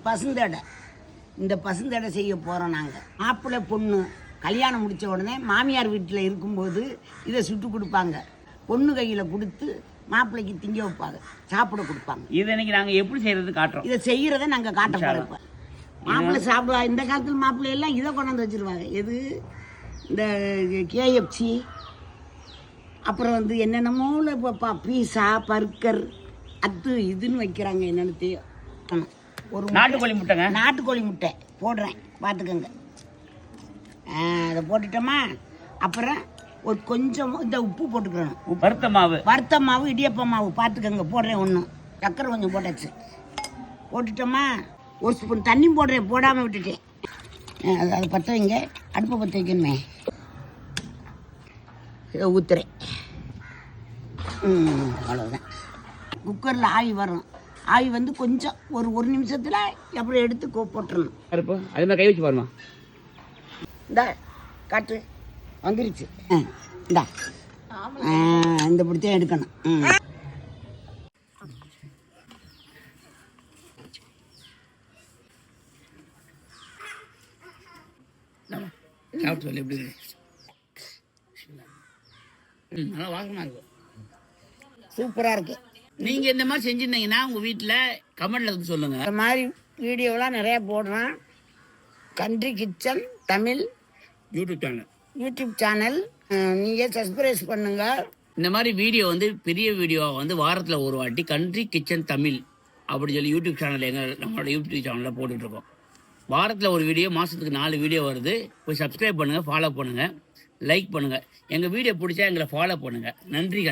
பசுந்தடை. இந்த பசுந்தடை செய்ய போகிறோம் நாங்கள். மாப்பிள்ளை பொண்ணு கல்யாணம் முடித்த உடனே மாமியார் வீட்டில் இருக்கும்போது இதை சுட்டு கொடுப்பாங்க. பொண்ணு கையில் கொடுத்து மாப்பிள்ளைக்கு திங்க வைப்பாங்க, சாப்பிட கொடுப்பாங்க. இதை இன்னைக்கு நாங்கள் எப்படி செய்கிறது காட்டுறோம். இதை செய்கிறத நாங்கள் காட்ட போகிறோம். மாப்பிள்ளை சாப்பிடுவா. இந்த காலத்தில் மாப்பிள்ளை எல்லாம் இதை கொண்டாந்து வச்சுருவாங்க. எது இந்த கேஎஃப்சி, அப்புறம் வந்து என்னென்னமோ இப்போ பீஸா, பர்கர், அது இதுன்னு வைக்கிறாங்க. என்னென்னு தெரியும். ஒரு நாட்டுக்கோழி முட்டைங்க. நாட்டுக்கோழி முட்டை போடுறேன், பார்த்துக்கோங்க. அதை போட்டுட்டோமா, அப்புறம் ஒரு கொஞ்சம் இந்த உப்பு போட்டுக்கிறணும். வறுத்த மாவு இடியப்ப மாவு பார்த்துக்கோங்க. போடுறேன் ஒன்று, சக்கரை கொஞ்சம் போட்டாச்சு. போட்டுட்டோமா, ஒரு ஸ்பூன் தண்ணி போடுறேன், போடாமல் விட்டுட்டேன். அதை பற்ற வைங்க, அடுப்பை பற்ற வைக்கணுமே. இதை ஊற்றுறேன். அவ்வளோதான். குக்கரில் ஆவி வரும். ஆவி வந்து கொஞ்சம் ஒரு நிமிஷத்தில் எப்படி எடுத்து போட்டுடணும். அது மாதிரி கை வச்சு பாருமா. இந்தா காட்டு வந்துருச்சு. இந்தா இந்த பிடிச்சே எடுக்கணும். சாப்பிட்டு சொல்லி எப்படி நல்லா வாசமாக இருக்கும், சூப்பராக இருக்கு. நீங்கள் இந்த மாதிரி செஞ்சுருந்தீங்கன்னா உங்கள் வீட்டில் கமெண்ட்ல வந்து சொல்லுங்கள். இந்த மாதிரி வீடியோலாம் நிறையா போடுறேன். Country kitchen Tamil YouTube channel நீங்கள் சப்ஸ்கிரைப் பண்ணுங்கள். இந்த மாதிரி வீடியோ வந்து பெரிய வீடியோ வந்து வாரத்தில் ஒரு வாட்டி கண்ட்ரி கிச்சன் தமிழ் அப்படி சொல்லி யூடியூப் சேனல் நம்மளோட யூடியூப் சேனலில் போட்டுட்ருக்கோம். வாரத்தில் ஒரு வீடியோ, மாதத்துக்கு 4 வீடியோ வருது. போய் சப்ஸ்கிரைப் பண்ணுங்கள், ஃபாலோ பண்ணுங்கள், லைக் பண்ணுங்கள். எங்கள் வீடியோ பிடிச்சா எங்களை ஃபாலோ பண்ணுங்கள். நன்றிகள்.